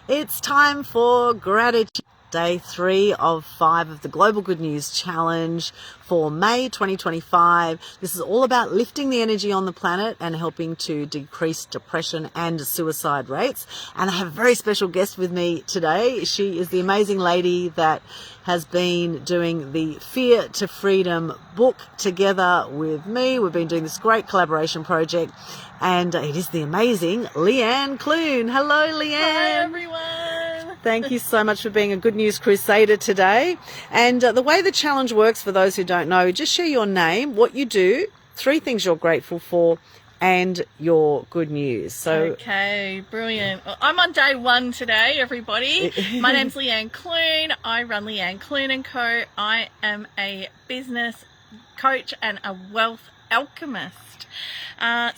It's time for gratitude. Day 3 of 5 of the Global Good News Challenge for May 2025. This is all about lifting the energy on the planet and helping to decrease depression and suicide rates. And I have a very special guest with me today. She is the amazing lady that has been doing the Fear to Freedom book together with me. We've been doing this great collaboration project, and it is the amazing Leanne Clune. Hello, Leanne. Hi, everyone. Thank you so much for being a Good News Crusader today. And the way the challenge works, for those who don't know, just share your name, what you do, 3 things you're grateful for, and your good news. So, okay, brilliant. Well, I'm on day 1 today, everybody. My name's Leanne Clune. I run Leanne Clune & Co. I am a business coach and a wealth alchemist. I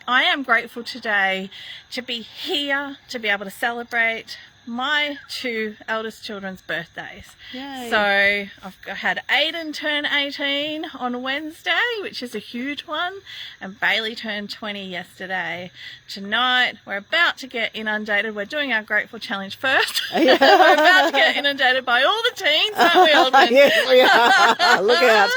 am grateful today to be here, to be able to celebrate my 2 eldest children's birthdays. Yay. So I've had Aiden turn 18 on Wednesday, which is a huge one, and Bailey turned 20 yesterday. Tonight we're about to get inundated. We're doing our grateful challenge first. Yeah. We're about to get inundated by all the teens, aren't we, Aldrin? Yes, we are. Look out.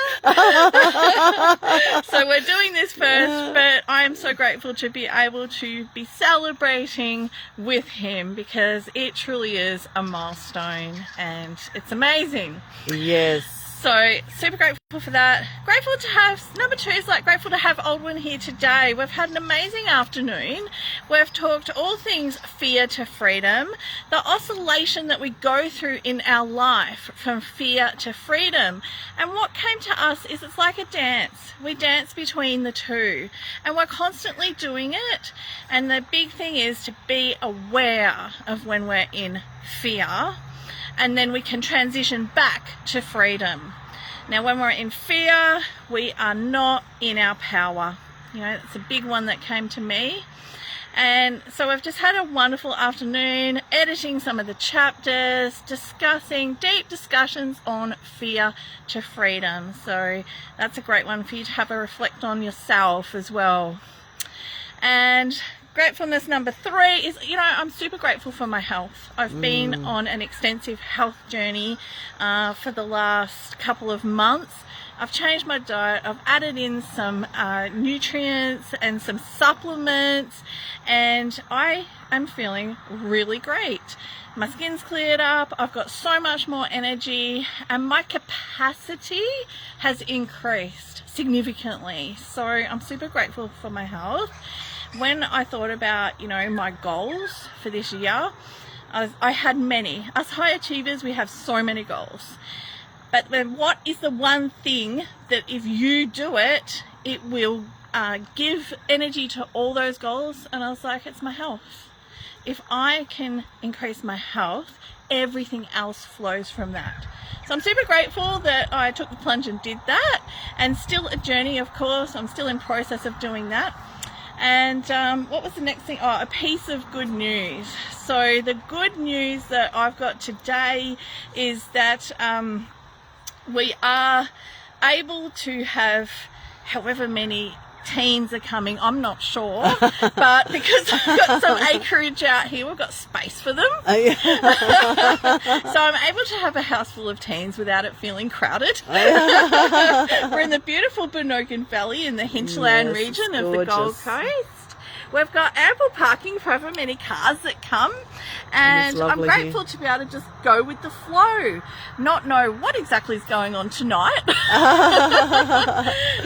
So we're doing this first, but I am so grateful to be able to be celebrating with him, because it truly is a milestone and it's amazing. Yes. So super grateful for that. Grateful to have, number 2 is grateful to have Aldwin here today. We've had an amazing afternoon. We've talked all things fear to freedom, the oscillation that we go through in our life from fear to freedom. And what came to us is it's like a dance. We dance between the two and we're constantly doing it. And the big thing is to be aware of when we're in fear, and then we can transition back to freedom. Now, when we're in fear, we are not in our power. You know, it's a big one that came to me. And so we've just had a wonderful afternoon editing some of the chapters, discussing deep discussions on fear to freedom. So that's a great one for you to have a reflect on yourself as well. And gratefulness number 3 is, I'm super grateful for my health. I've been on an extensive health journey for the last couple of months. I've changed my diet. I've added in some nutrients and some supplements, and I am feeling really great. My skin's cleared up. I've got so much more energy, and my capacity has increased significantly. So I'm super grateful for my health. When I thought about, my goals for this year, I had many. Us high achievers, we have so many goals. But then what is the one thing that if you do it, it will give energy to all those goals? And I was like, it's my health. If I can increase my health, everything else flows from that. So I'm super grateful that I took the plunge and did that. And still a journey, of course. I'm still in process of doing that. And what was the next thing? Oh, a piece of good news. So the good news that I've got today is that we are able to have however many teens are coming, I'm not sure, but because I've got some acreage out here, we've got space for them. So I'm able to have a house full of teens without it feeling crowded. We're in the beautiful Benogan Valley in the hinterland region of the Gold Coast. We've got ample parking for however many cars that come, and I'm grateful to be able to just go with the flow, not know what exactly is going on tonight,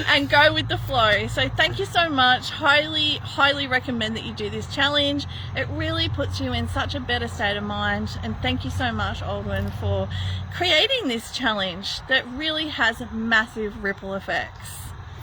and go with the flow. So thank you so much. Highly, highly recommend that you do this challenge. It really puts you in such a better state of mind, and thank you so much, Aldwin, for creating this challenge that really has massive ripple effects.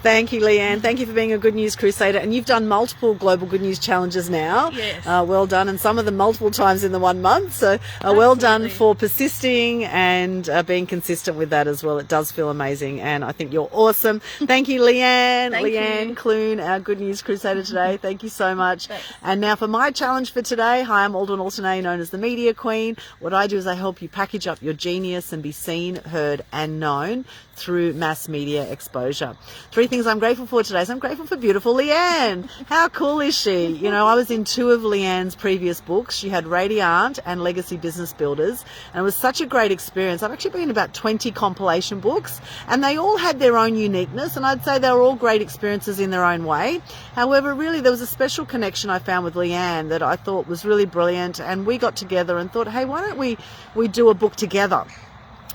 Thank you, Leanne. Thank you for being a Good News Crusader. And you've done multiple Global Good News Challenges now. Yes. Well done. And some of them multiple times in the 1 month. So well done for persisting and being consistent with that as well. It does feel amazing. And I think you're awesome. Thank you, Leanne. Leanne Clune, our Good News Crusader today. Thank you so much. Thanks. And now for my challenge for today. Hi, I'm Aldwin Alternay, known as the Media Queen. What I do is I help you package up your genius and be seen, heard and known through mass media exposure. 3 things I'm grateful for today. So I'm grateful for beautiful Leanne. How cool is she? You know, I was in 2 of Leanne's previous books. She had Radiant and Legacy Business Builders, and it was such a great experience. I've actually been in about 20 compilation books, and they all had their own uniqueness, and I'd say they were all great experiences in their own way. However, really, there was a special connection I found with Leanne that I thought was really brilliant, and we got together and thought, hey, why don't we do a book together?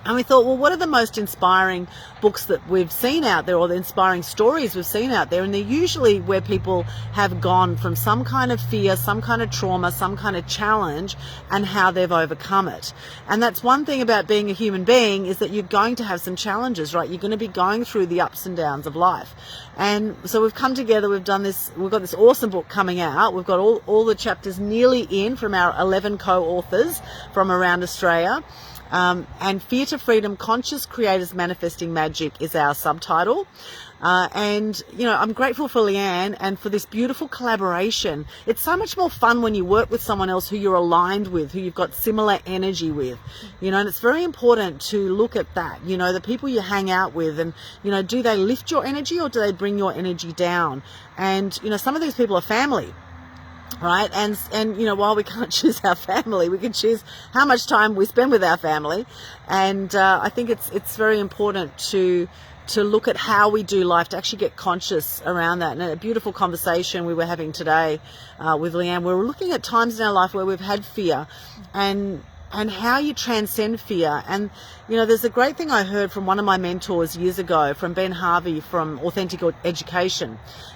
And we thought, well, what are the most inspiring books that we've seen out there, or the inspiring stories we've seen out there? And they're usually where people have gone from some kind of fear, some kind of trauma, some kind of challenge, and how they've overcome it. And that's one thing about being a human being, is that you're going to have some challenges, right? You're going to be going through the ups and downs of life. And so we've come together, we've done this, we've got this awesome book coming out. We've got all the chapters nearly in from our 11 co-authors from around Australia. And Fear to Freedom, Conscious Creators Manifesting Magic is our subtitle. And, you know, I'm grateful for Leanne and for this beautiful collaboration. It's so much more fun when you work with someone else who you're aligned with, who you've got similar energy with, you know, and it's very important to look at that, you know, the people you hang out with, and, you know, do they lift your energy or do they bring your energy down? And, you know, some of these people are family. Right, and you know, while we can't choose our family, we can choose how much time we spend with our family, and I think it's very important to look at how we do life, to actually get conscious around that. And a beautiful conversation we were having today with Leanne, we were looking at times in our life where we've had fear, and how you transcend fear. And, you know, there's a great thing I heard from one of my mentors years ago, from Ben Harvey from Authentic Education.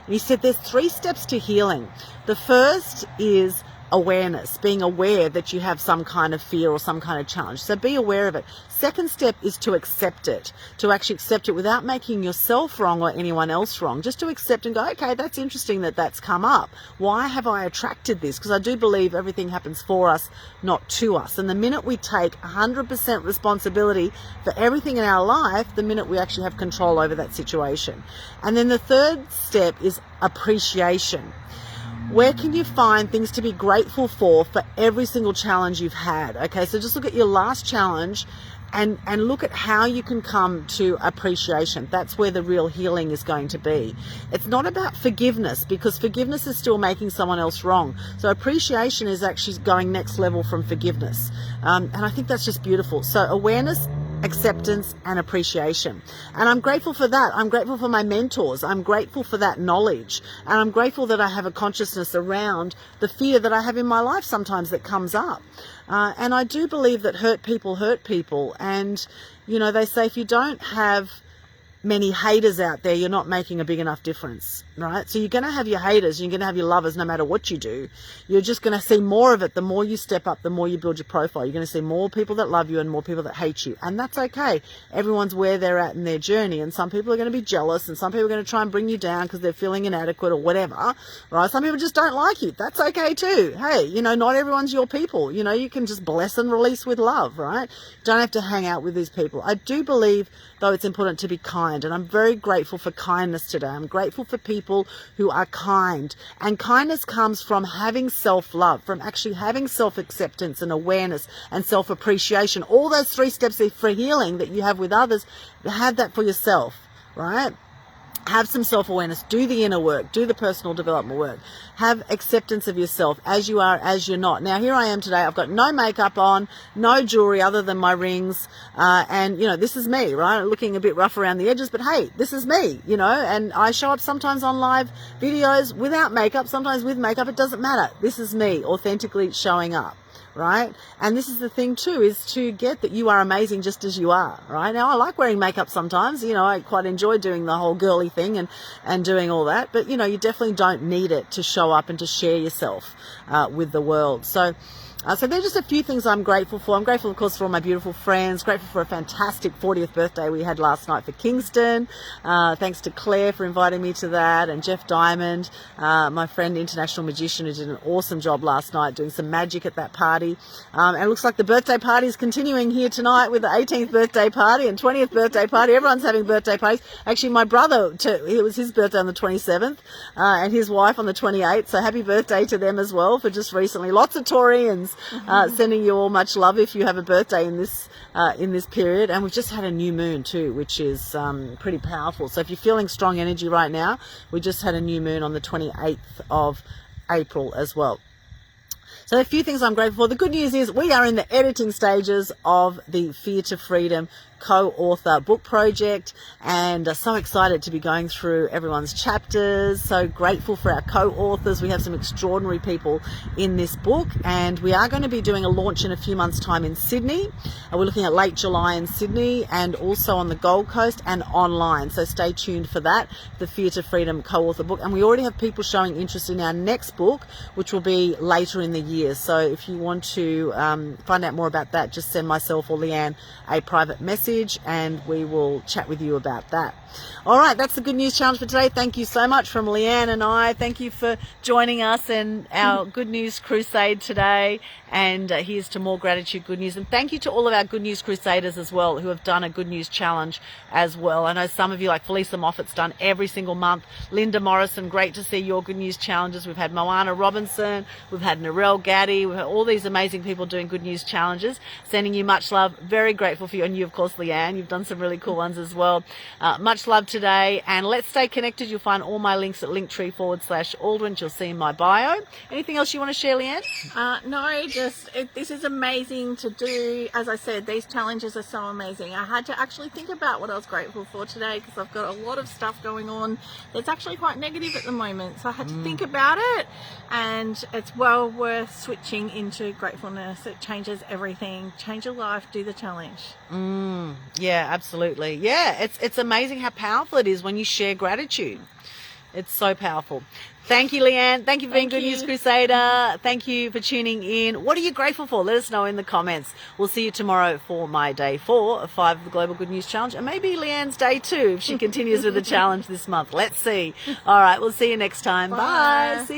And he said there's 3 steps to healing. The first is awareness, being aware that you have some kind of fear or some kind of challenge. So be aware of it. Second step is to accept it, to actually accept it without making yourself wrong or anyone else wrong. Just to accept and go, okay, that's interesting that that's come up. Why have I attracted this? Because I do believe everything happens for us, not to us. And the minute we take 100% responsibility for everything in our life, the minute we actually have control over that situation. And then the third step is appreciation. Where can you find things to be grateful for every single challenge you've had? Okay, so just look at your last challenge and look at how you can come to appreciation. That's where the real healing is going to be. It's not about forgiveness, because forgiveness is still making someone else wrong. So appreciation is actually going next level from forgiveness. And I think that's just beautiful. So awareness, acceptance, and appreciation. And I'm grateful for that. I'm grateful for my mentors. I'm grateful for that knowledge. And I'm grateful that I have a consciousness around the fear that I have in my life sometimes that comes up. And I do believe that hurt people. And, you know, they say if you don't have many haters out there, you're not making a big enough difference, right? So you're going to have your haters, you're going to have your lovers no matter what you do. You're just going to see more of it. The more you step up, the more you build your profile. You're going to see more people that love you and more people that hate you. And that's okay. Everyone's where they're at in their journey. And some people are going to be jealous, and some people are going to try and bring you down because they're feeling inadequate or whatever, right? Some people just don't like you. That's okay too. Hey, you know, not everyone's your people. You know, you can just bless and release with love, right? Don't have to hang out with these people. I do believe, though, it's important to be kind. And I'm very grateful for kindness today. I'm grateful for people who are kind. And kindness comes from having self-love, from actually having self-acceptance and awareness and self-appreciation. All those 3 steps for healing that you have with others, have that for yourself, right? Have some self-awareness, do the inner work, do the personal development work, have acceptance of yourself as you are, as you're not. Now, here I am today. I've got no makeup on, no jewelry other than my rings. And, you know, this is me, right? Looking a bit rough around the edges, but hey, this is me, you know, and I show up sometimes on live videos without makeup, sometimes with makeup. It doesn't matter. This is me authentically showing up. Right? And this is the thing too, is to get that you are amazing just as you are, right? Now, I like wearing makeup sometimes, you know, I quite enjoy doing the whole girly thing and doing all that, but, you know, you definitely don't need it to show up and to share yourself with the world. So they're just a few things I'm grateful for. I'm grateful, of course, for all my beautiful friends. Grateful for a fantastic 40th birthday we had last night for Kingston. Thanks to Claire for inviting me to that, and Jeff Diamond, my friend, international magician, who did an awesome job last night doing some magic at that party. And it looks like the birthday party is continuing here tonight with the 18th birthday party and 20th birthday party. Everyone's having birthday parties. Actually, my brother, it was his birthday on the 27th, and his wife on the 28th. So happy birthday to them as well for just recently. Lots of Taurians loves. Sending you all much love if you have a birthday in this period. And we've just had a new moon too, which is pretty powerful. So if you're feeling strong energy right now, we just had a new moon on the 28th of April as well. So a few things I'm grateful for. The good news is we are in the editing stages of the Fear to Freedom co-author book project, and so excited to be going through everyone's chapters. So grateful for our co-authors. We have some extraordinary people in this book, and we are going to be doing a launch in a few months' time in Sydney. We're looking at late July in Sydney, and also on the Gold Coast and online. So stay tuned for that, the Fear to Freedom co-author book. And we already have people showing interest in our next book, which will be later in the year. So if you want to find out more about that, just send myself or Leanne a private message, and we will chat with you about that. All right, that's the Good News Challenge for today. Thank you so much from Leanne and I. Thank you for joining us in our Good News Crusade today. And here's to more gratitude, good news. And thank you to all of our Good News Crusaders as well, who have done a Good News Challenge as well. I know some of you, like Felisa Moffat's done every single month. Linda Morrison, great to see your Good News Challenges. We've had Moana Robinson. We've had Narelle Gaddy. We've had all these amazing people doing Good News Challenges. Sending you much love. Very grateful for you. And you, of course, Leanne. You've done some really cool ones as well. Much love today. And let's stay connected. You'll find all my links at linktree/Aldrin. You'll see in my bio. Anything else you want to share, Leanne? No, this is amazing to do. As I said, these challenges are so amazing. I had to actually think about what I was grateful for today, because I've got a lot of stuff going on that's actually quite negative at the moment. So I had to think about it, and it's well worth switching into gratefulness. It changes everything. Change your life, do the challenge. Yeah, absolutely. Yeah, it's amazing how powerful it is when you share gratitude. It's so powerful. Thank you, Leanne. Thank you for being Good News Crusader. Thank you for tuning in. What are you grateful for? Let us know in the comments. We'll see you tomorrow for my day 4 of 5 of the Global Good News Challenge, and maybe Leanne's day 2 if she continues with the challenge this month. Let's see. All right, we'll see you next time. Bye. See you.